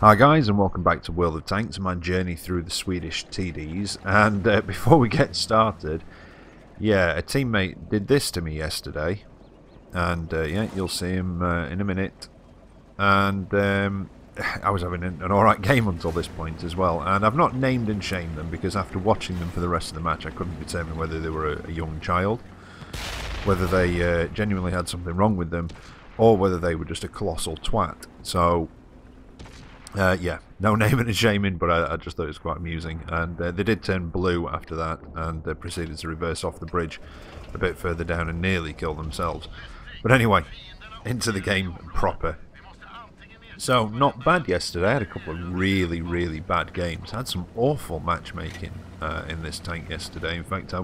Hi guys, and welcome back to World of Tanks and my journey through the Swedish TDs. And before we get started, yeah, a teammate did this to me yesterday, and yeah, you'll see him in a minute. And I was having an alright game until this point as well, and I've not named and shamed them because after watching them for the rest of the match I couldn't determine whether they were a young child, whether they genuinely had something wrong with them, or whether they were just a colossal twat. So yeah, no naming and shaming, but I just thought it was quite amusing. And they did turn blue after that and proceeded to reverse off the bridge a bit further down and nearly kill themselves. But anyway, into the game proper. So, not bad yesterday. I had a couple of really bad games. I had some awful matchmaking in this tank yesterday. In fact, I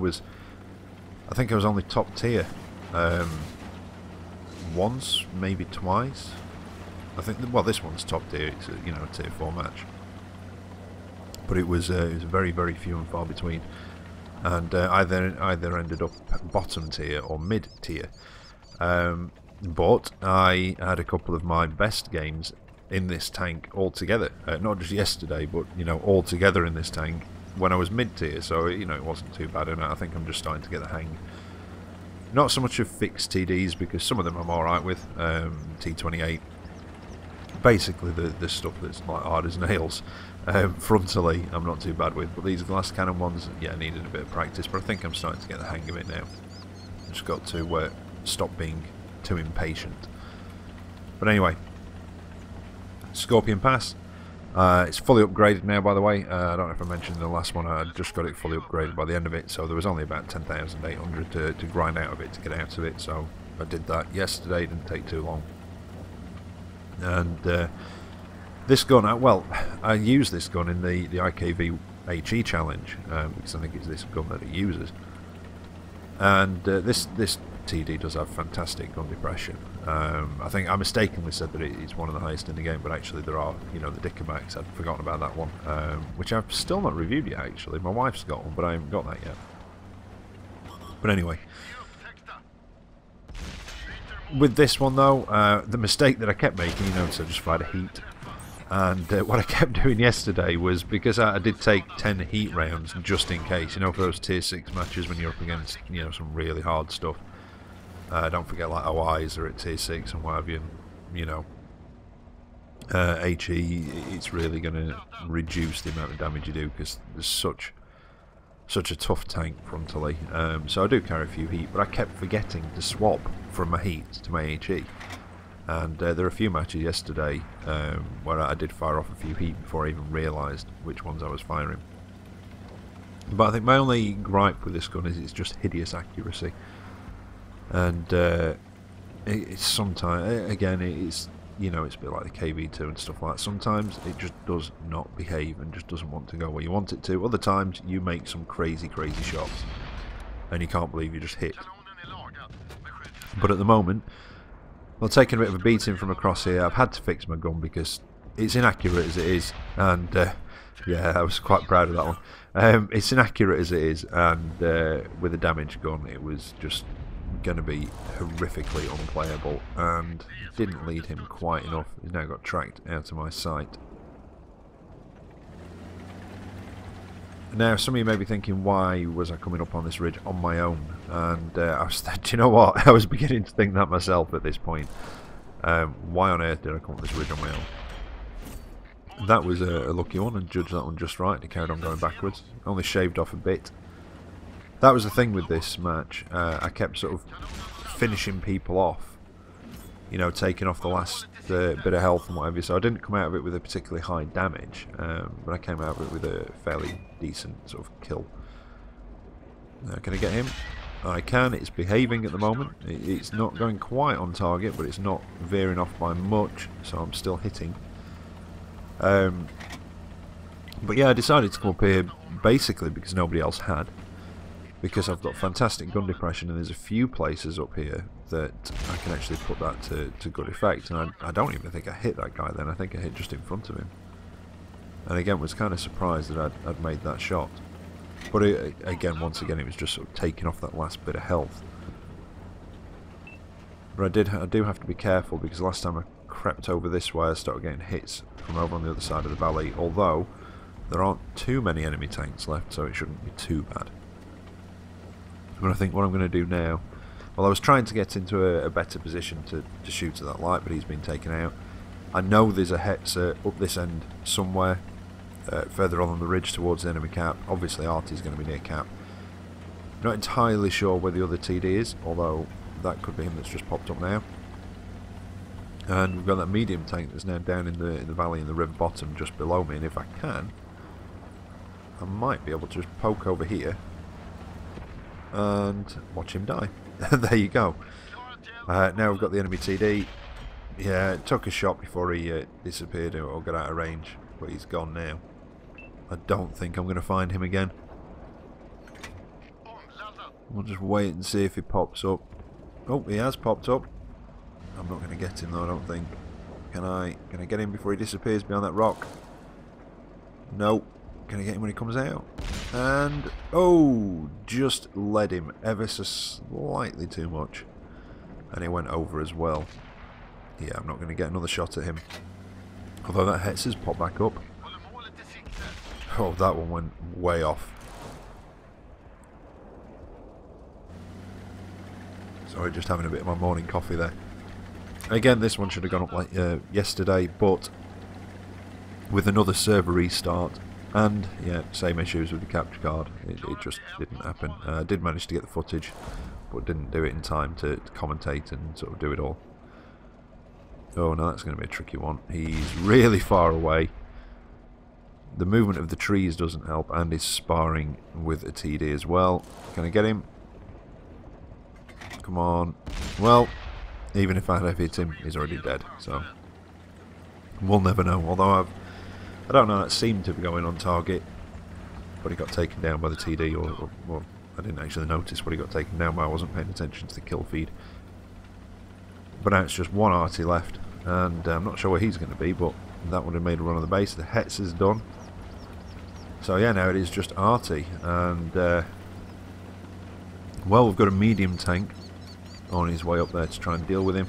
think I was only top tier once, maybe twice. I think, well, this one's top tier. It's a, a tier 4 match, but it was very few and far between, and either ended up bottom tier or mid tier. But I had a couple of my best games in this tank altogether, not just yesterday, but all together in this tank when I was mid tier. So it wasn't too bad, and I think I'm just starting to get the hang. Not so much of fixed TDs because some of them I'm alright with. T28. Basically the stuff that's like hard as nails. Frontally I'm not too bad with, but these glass cannon ones, yeah, I needed a bit of practice, but I think I'm starting to get the hang of it now. Just got to stop being too impatient. But anyway, Scorpion Pass, it's fully upgraded now, by the way. I don't know if I mentioned in the last one, I just got it fully upgraded by the end of it, so there was only about 10,800 to grind out of it, to get out of it, so I did that yesterday. It didn't take too long. And this gun, well, I use this gun in the IKV HE challenge because I think it's this gun that it uses. And this TD does have fantastic gun depression. I think I mistakenly said that it's one of the highest in the game, but actually there are, the Dickerbacks. I'd forgotten about that one, which I've still not reviewed yet. Actually, my wife's got one, but I haven't got that yet. But anyway. With this one though, the mistake that I kept making, so I just fired a heat, and what I kept doing yesterday was, because I did take 10 heat rounds just in case, for those tier 6 matches when you're up against, some really hard stuff. Don't forget, like, OIs are at tier 6 and what have you, HE, it's really going to reduce the amount of damage you do because there's such a tough tank frontally. So I do carry a few heat, but I kept forgetting to swap from my heat to my HE. And there are a few matches yesterday where I did fire off a few heat before I even realised which ones I was firing. But I think my only gripe with this gun is it's just hideous accuracy. And it's sometimes, again, it's it's a bit like the KV2 and stuff like that. Sometimes it just does not behave and just doesn't want to go where you want it to. Other times you make some crazy shots and you can't believe you just hit. But at the moment, well, taking a bit of a beating from across here, I've had to fix my gun because it's inaccurate as it is. And yeah, I was quite proud of that one. It's inaccurate as it is, and with a damaged gun it was just going to be horrifically unplayable, and didn't lead him quite enough. He's now got tracked out of my sight. Now, some of you may be thinking, why was I coming up on this ridge on my own? And I was, do you know what? I was beginning to think that myself at this point. Why on earth did I come up this ridge on my own? That was a lucky one, and judged that one just right. He carried on going backwards. Only shaved off a bit. That was the thing with this match. I kept sort of finishing people off, taking off the last bit of health and whatever. So I didn't come out of it with a particularly high damage, but I came out of it with a fairly decent sort of kill. Can I get him? I can. It's behaving at the moment. It's not going quite on target, but it's not veering off by much, so I'm still hitting. But yeah, I decided to come up here basically because nobody else had. Because I've got fantastic gun depression, and there's a few places up here that I can actually put that to good effect. And I don't even think I hit that guy then. I think I hit just in front of him. And again, was kind of surprised that I'd made that shot. But again, once again, it was just sort of taking off that last bit of health. But I do have to be careful, because last time I crept over this way, I started getting hits from over on the other side of the valley, although there aren't too many enemy tanks left, so it shouldn't be too bad. But I think what I'm going to do now, well, I was trying to get into a better position to shoot at that light, but he's been taken out. I know there's a Hetzer up this end somewhere, further on the ridge towards the enemy cap. Obviously Artie's going to be near cap. Not entirely sure where the other TD is, although that could be him that's just popped up now. And we've got that medium tank that's now down in the valley in the river bottom just below me, and if I can, I might be able to just poke over here and watch him die. There you go. Now we've got the enemy TD. Yeah, it took a shot before he disappeared or got out of range, but he's gone now. I don't think I'm going to find him again. We'll just wait and see if he pops up. Oh, he has popped up. I'm not going to get him though, I don't think. Can I get him before he disappears behind that rock? No. Can I get him when he comes out? And, oh, just led him ever so slightly too much. And he went over as well. Yeah, I'm not going to get another shot at him. Although that Hetzer's popped back up. Oh, that one went way off. Sorry, just having a bit of my morning coffee there. Again, this one should have gone up like yesterday, but with another server restart, and yeah, same issues with the capture card, it just didn't happen. I did manage to get the footage, but didn't do it in time to commentate and sort of do it all. Oh no, that's going to be a tricky one. He's really far away. The movement of the trees doesn't help, and he's sparring with a TD as well. Can I get him? Come on. Well, even if I had hit him, he's already dead, so we'll never know. Although I don't know, that seemed to be going on target, but he got taken down by the TD, or I didn't actually notice what he got taken down by. I wasn't paying attention to the kill feed. But now it's just one Artie left, and I'm not sure where he's going to be, but that would have made a run on the base. The Hetzer's done. So yeah, now it is just Artie, and well, we've got a medium tank on his way up there to try and deal with him.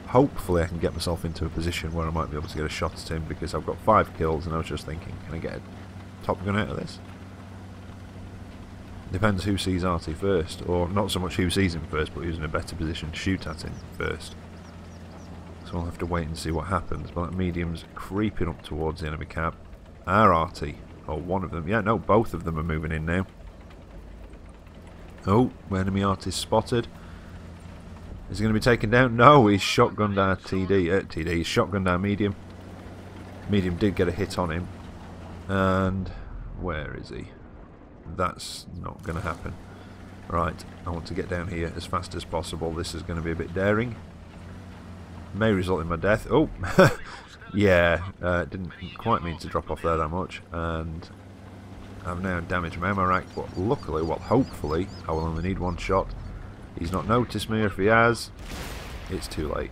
Hopefully I can get myself into a position where I might be able to get a shot at him, because I've got 5 kills, and I was just thinking, can I get a top gun out of this? Depends who sees Artie first, or not so much who sees him first, but who's in a better position to shoot at him first. So I'll have to wait and see what happens. But that medium's creeping up towards the enemy cap. Our Artie, or one of them, yeah, no, both of them are moving in now. Oh, enemy Artie's spotted. Is he going to be taken down? No, he's shotgunned our TD. He's shotgunned our medium. Medium did get a hit on him. And where is he? That's not going to happen. Right, I want to get down here as fast as possible. This is going to be a bit daring. May result in my death. Oh, yeah, didn't quite mean to drop off there that much. And I've now damaged my ammo rack, but luckily, well, hopefully, I will only need one shot. He's not noticed me, or if he has, it's too late.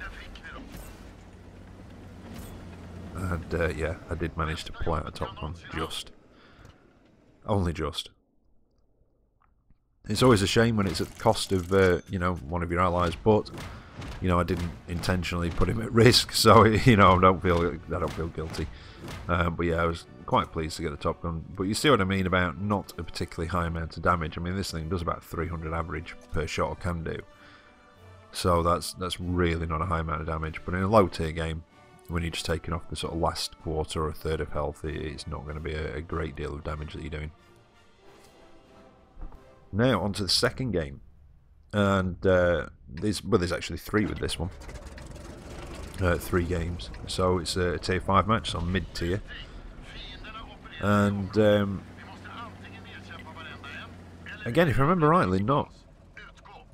And yeah, I did manage to pull out a top gun, just. Only just. It's always a shame when it's at the cost of, you know, one of your allies, but, you know, I didn't intentionally put him at risk, so, you know, I don't feel guilty. But yeah, I was quite pleased to get the top gun. But you see what I mean about not a particularly high amount of damage. I mean, this thing does about 300 average per shot, or can do. So that's really not a high amount of damage. But in a low tier game, when you're just taking off the sort of last quarter or a third of health, it's not going to be a great deal of damage that you're doing. Now on to the second game, and there's actually 3 with this one. 3 games, so it's a tier 5 match, so mid tier, and again, if I remember rightly, not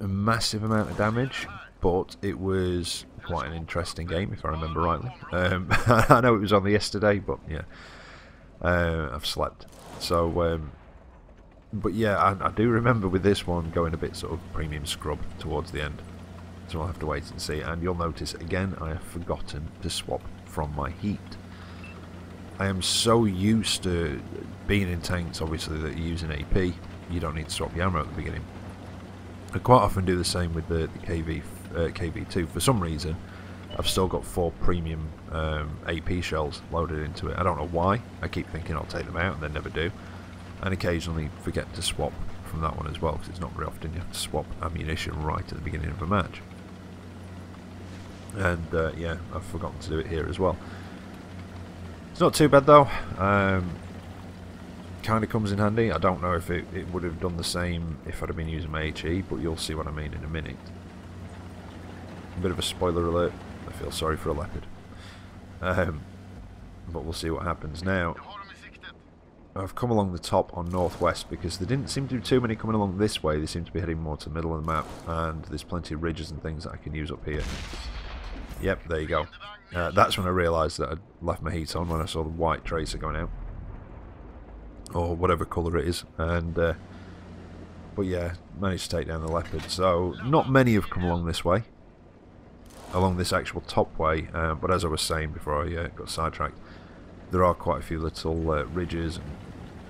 a massive amount of damage, but it was quite an interesting game if I remember rightly. I know it was on the yesterday, but yeah, I've slept, so but yeah, I do remember with this one going a bit sort of premium scrub towards the end. So I'll have to wait and see. And you'll notice again, I have forgotten to swap from my heat. I am so used to being in tanks, obviously, that you use an AP. You don't need to swap your ammo at the beginning. I quite often do the same with the KV2. For some reason, I've still got 4 premium AP shells loaded into it. I don't know why. I keep thinking I'll take them out and then never do. And occasionally forget to swap from that one as well, because it's not very often you have to swap ammunition right at the beginning of a match. And yeah, I've forgotten to do it here as well. It's not too bad though. Kind of comes in handy. I don't know if it would have done the same if I'd have been using my HE, but you'll see what I mean in a minute. A bit of a spoiler alert. I feel sorry for a leopard. But we'll see what happens now. I've come along the top on northwest because there didn't seem to be too many coming along this way. They seem to be heading more to the middle of the map, and there's plenty of ridges and things that I can use up here. Yep, there you go. That's when I realised that I'd left my heat on, when I saw the white tracer going out, or whatever colour it is. And but yeah, managed to take down the leopard. So not many have come along this way, along this actual top way. But as I was saying before I got sidetracked, there are quite a few little ridges and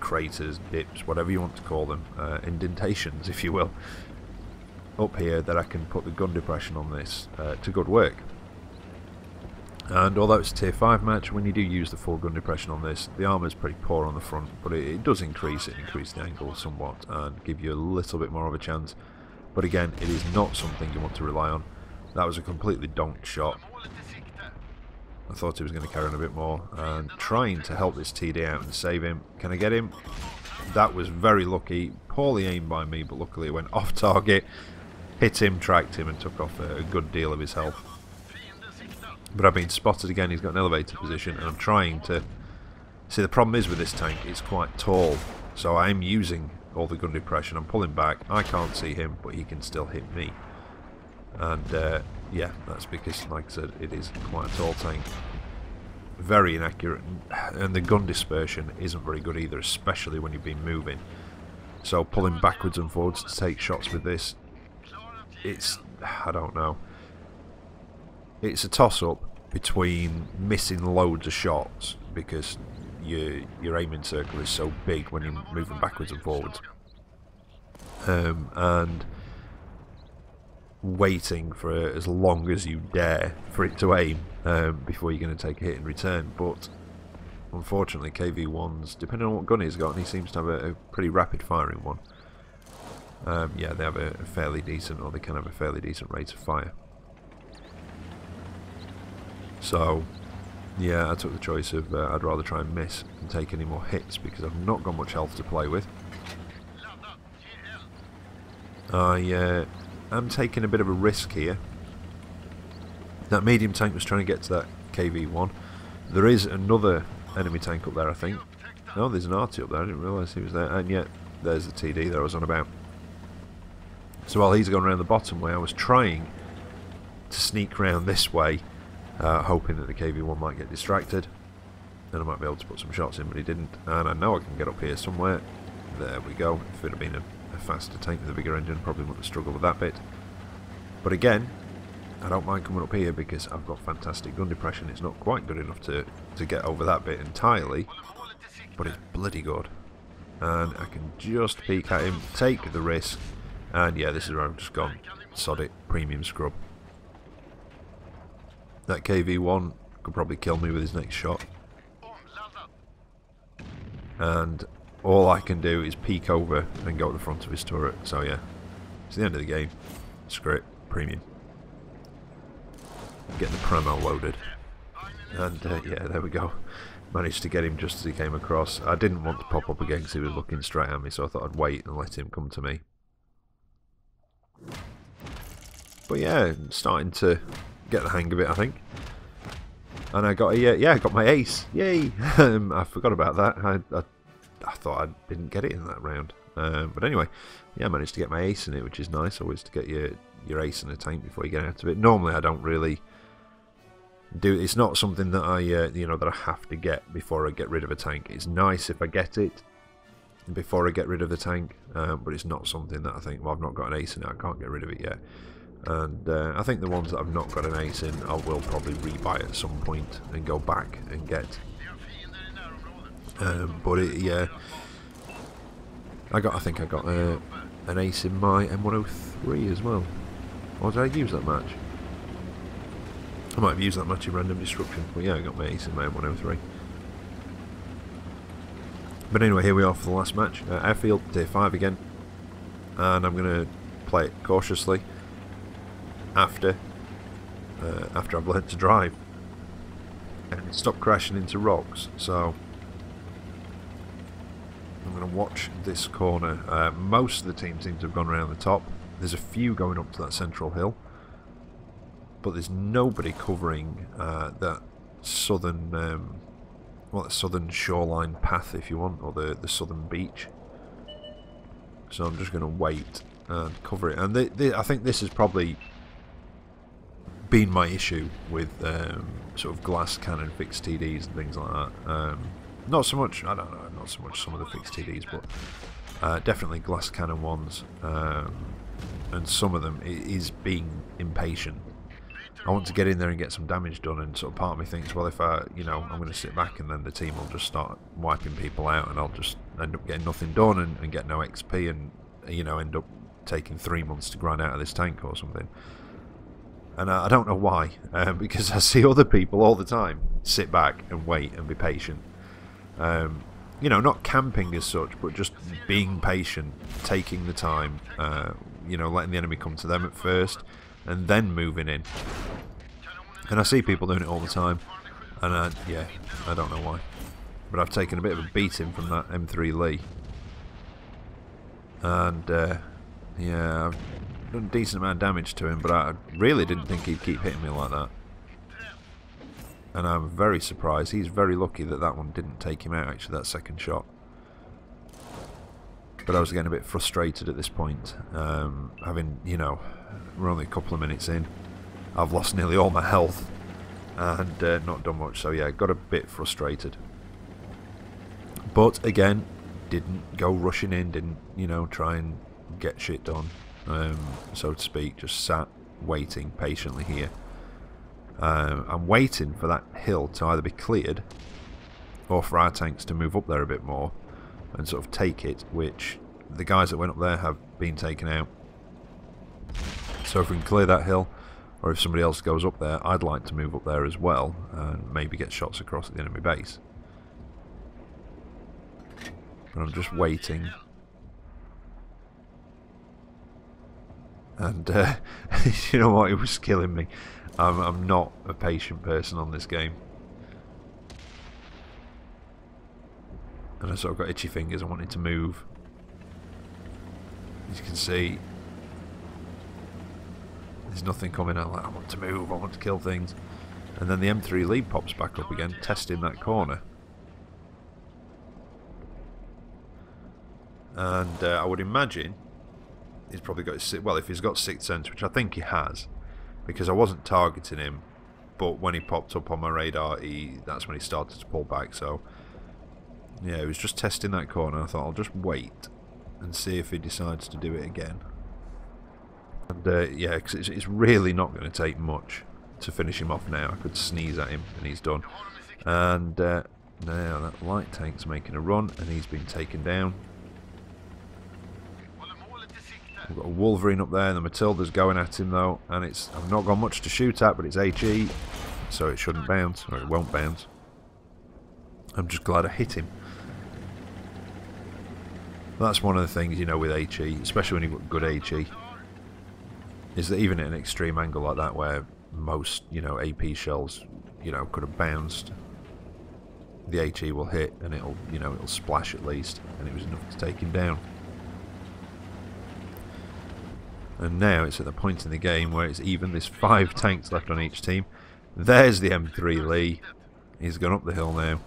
craters, dips, whatever you want to call them, indentations, if you will, up here that I can put the gun depression on this to good work. And although it's a tier 5 match, when you do use the full gun depression on this, the armour is pretty poor on the front, but it does increase the angle somewhat and give you a little bit more of a chance. But again, it is not something you want to rely on. That was a completely donked shot. I thought he was going to carry on a bit more, and trying to help this TD out and save him. Can I get him? That was very lucky. Poorly aimed by me, but luckily it went off target. Hit him, tracked him, and took off a good deal of his health. But I've been spotted again. He's got an elevated position, and I'm trying to... See, the problem is with this tank, it's quite tall, so I'm using all the gun depression. I'm pulling back. I can't see him, but he can still hit me. And yeah, that's because, like I said, it is quite a tall tank. Very inaccurate, and the gun dispersion isn't very good either, especially when you've been moving. So pulling backwards and forwards to take shots with this, it's... I don't know. It's a toss-up between missing loads of shots because your aiming circle is so big when you're moving backwards and forwards, and waiting for as long as you dare for it to aim before you're going to take a hit in return. But unfortunately, KV1s, depending on what gun he's got, and he seems to have a pretty rapid firing one, yeah, they have a fairly decent, or they can have a fairly decent rate of fire. So, yeah, I took the choice of I'd rather try and miss and take any more hits because I've not got much health to play with. I am taking a bit of a risk here. That medium tank was trying to get to that KV1. There is another enemy tank up there, I think. Oh, there's an RT up there. I didn't realise he was there. And yet, there's the TD that I was on about. So while he's going around the bottom way, I was trying to sneak round this way, hoping that the KV1 might get distracted and I might be able to put some shots in, but he didn't. And I know I can get up here somewhere. There we go. If it had been a faster tank with a bigger engine, probably wouldn't have struggled with that bit. But again, I don't mind coming up here because I've got fantastic gun depression. It's not quite good enough to get over that bit entirely, but it's bloody good. And I can just peek at him, take the risk, and yeah, this is where I've just gone. Sod it, premium scrub. That KV1 could probably kill me with his next shot. And all I can do is peek over and go to the front of his turret. So yeah, it's the end of the game. Screw it, premium. Get the promo loaded. And yeah, there we go. Managed to get him just as he came across. I didn't want to pop up again because he was looking straight at me, so I thought I'd wait and let him come to me. But yeah, starting to get the hang of it, I think. And I got a, yeah, I got my ace. Yay! I forgot about that. I thought I didn't get it in that round. But anyway, yeah, I managed to get my ace in it, which is nice. Always to get your ace in a tank before you get out of it. Normally, I don't really do. It's not something that I, you know, that I have to get before I get rid of a tank. It's nice if I get it before I get rid of the tank, but it's not something that I think, well, I've not got an ace in it, I can't get rid of it yet. And I think the ones that I've not got an ace in, I will probably rebuy at some point and go back and get. But yeah, I think I got an ace in my M103 as well. Or did I use that match? I might have used that much in random destruction, but yeah, I got my ace in my M103. But anyway, here we are for the last match. Airfield, tier 5 again. And I'm going to play it cautiously after I've learned to drive and stop crashing into rocks. So I'm going to watch this corner. Most of the team seem to have gone around the top. There's a few going up to that central hill, but there's nobody covering that southern the southern shoreline path, if you want, or the southern beach. So I'm just going to wait and cover it. And I think this has probably been my issue with sort of glass cannon fixed TDs and things like that. Not so much, I don't know, not so much some of the fixed TDs, but definitely glass cannon ones. And some of them is being impatient. I want to get in there and get some damage done, and sort of part of me thinks, well, if I'm going to sit back and then the team will just start wiping people out, and I'll just end up getting nothing done and get no XP, and end up taking 3 months to grind out of this tank or something. And I don't know why, because I see other people all the time sit back and wait and be patient. Not camping as such, but just being patient, taking the time, letting the enemy come to them at first, and then moving in. And I see people doing it all the time, and I don't know why, but I've taken a bit of a beating from that M3 Lee, and I've done a decent amount of damage to him, but I really didn't think he'd keep hitting me like that, and I'm very surprised. He's very lucky that that one didn't take him out, actually, that second shot. But I was getting a bit frustrated at this point, we're only a couple of minutes in. I've lost nearly all my health and not done much, so yeah, got a bit frustrated. But again, didn't go rushing in, didn't try and get shit done, so to speak. Just sat waiting patiently here. I'm waiting for that hill to either be cleared or for our tanks to move up there a bit more and sort of take it, which the guys that went up there have been taken out. So if we can clear that hill, or if somebody else goes up there, I'd like to move up there as well and maybe get shots across at the enemy base. But I'm just waiting. And you know what, it was killing me. I'm not a patient person on this game. And I sort of got itchy fingers. I wanted to move. As you can see, there's nothing coming out. Like, I want to move, I want to kill things. And then the M3 lead pops back up again, testing that corner. And I would imagine he's probably got his, well, if he's got Sixth Sense, which I think he has, because I wasn't targeting him, but when he popped up on my radar, that's when he started to pull back. So yeah, he was just testing that corner. I thought I'll just wait and see if he decides to do it again. And yeah, because it's really not going to take much to finish him off now. I could sneeze at him and he's done. And now that light tank's making a run and he's been taken down. We've got a Wolverine up there and the Matilda's going at him though, and I've not got much to shoot at, but it's HE, so it shouldn't bounce, or it won't bounce. I'm just glad I hit him. That's one of the things, with HE, especially when you've got good HE, is that even at an extreme angle like that where most, AP shells, could have bounced, the HE will hit and it'll splash at least, and it was enough to take him down. And now it's at the point in the game where it's even. There's 5 tanks left on each team. There's the M3 Lee. He's gone up the hill now.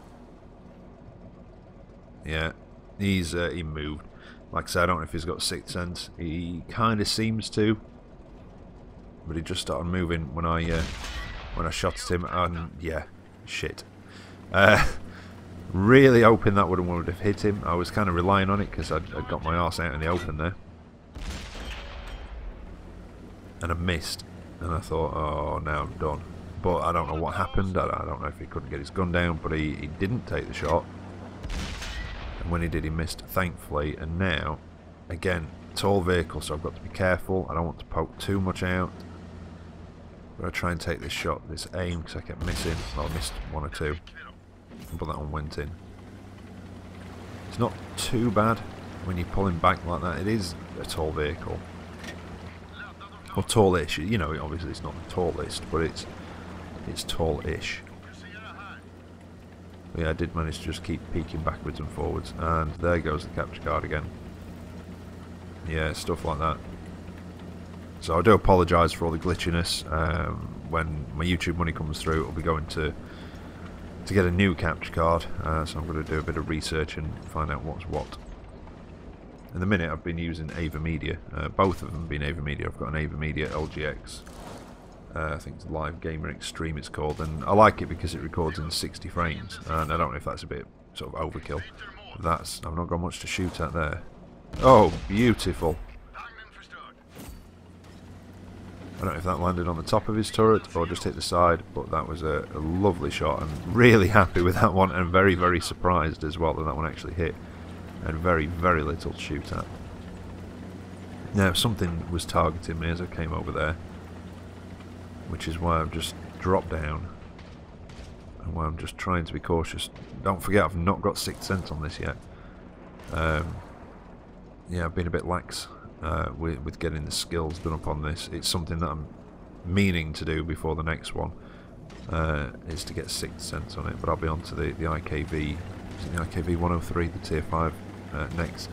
Yeah, he moved. Like I said, I don't know if he's got Sixth Sense. He kind of seems to, but he just started moving when I shot at him. And yeah, shit. Really hoping that would have hit him. I was kind of relying on it because I'd got my arse out in the open there. And I missed, and I thought, oh, now I'm done. But I don't know what happened. I don't know if he couldn't get his gun down, but he didn't take the shot. And when he did, he missed, thankfully. And now, again, tall vehicle, so I've got to be careful. I don't want to poke too much out. I'm going to try and take this shot, this aim, because I kept missing. Well, I missed one or two. But that one went in. It's not too bad when you're pulling back like that. It is a tall vehicle. Or tallish. You know, obviously it's not the tallest, but it's tallish. But yeah, I did manage to just keep peeking backwards and forwards. And there goes the capture card again. Yeah, stuff like that. So I do apologise for all the glitchiness. When my YouTube money comes through, it'll be going to get a new capture card. So I'm going to do a bit of research and find out what's what. In the minute, I've been using Ava Media. Both of them have been Ava Media. I've got an Ava Media LGX. I think it's Live Gamer Extreme it's called. And I like it because it records in 60 frames. And I don't know if that's a bit sort of overkill. But I've not got much to shoot at there. Oh, beautiful. I don't know if that landed on the top of his turret or just hit the side, but that was a lovely shot. I'm really happy with that one and very, very surprised as well that that one actually hit. And very, very little to shoot at. Now, something was targeting me as I came over there, which is why I've just dropped down and why I'm just trying to be cautious. Don't forget, I've not got Sixth Sense on this yet. Yeah, I've been a bit lax with getting the skills done up on this. It's something that I'm meaning to do before the next one, is to get Sixth Sense on it, but I'll be on to the IKV, the IKV 103, the tier 5 next,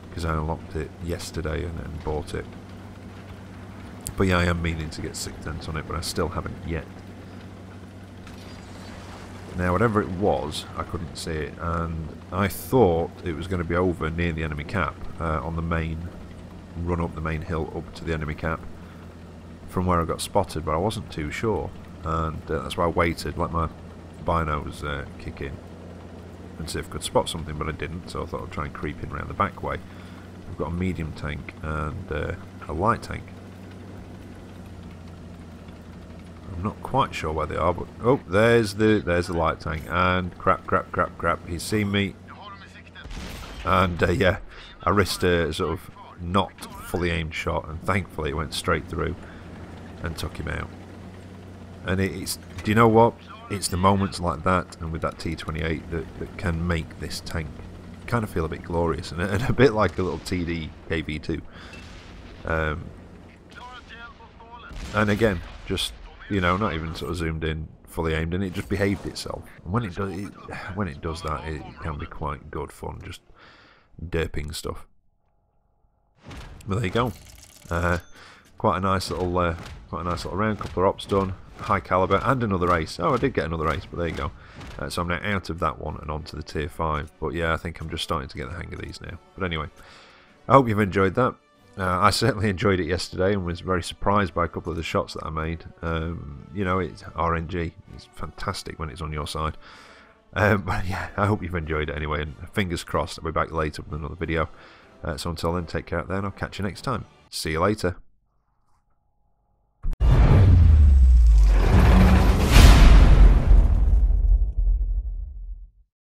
because I unlocked it yesterday and bought it. But yeah, I am meaning to get Sixth Sense on it, but I still haven't yet. Now, whatever it was, I couldn't see it, and I thought it was going to be over near the enemy cap, on the main run up the main hill up to the enemy cap from where I got spotted, but I wasn't too sure, and that's why I waited, let my binos kick in and see if I could spot something, but I didn't, so I thought I'd try and creep in around the back way. I've got a medium tank and a light tank. I'm not quite sure where they are, but oh, there's the light tank, and crap, he's seen me, and yeah, I risked a sort of not fully aimed shot, and thankfully it went straight through and took him out. And do you know what? It's the moments like that, and with that T28, that can make this tank kind of feel a bit glorious, and a bit like a little TD KV2. And again, just, you know, not even sort of zoomed in, fully aimed, and it just behaved itself. And when it does that, it can be quite good fun, just derping stuff. But there you go. Quite a nice little round. Couple of ops done. High caliber and another ace. Oh, I did get another ace, but there you go. So I'm now out of that one and onto the tier 5. But yeah, I think I'm just starting to get the hang of these now. But anyway, I hope you've enjoyed that. I certainly enjoyed it yesterday and was very surprised by a couple of the shots that I made. You know, it's RNG. It's fantastic when it's on your side. But yeah, I hope you've enjoyed it anyway. And fingers crossed, I'll be back later with another video. So until then, take care out there and I'll catch you next time. See you later.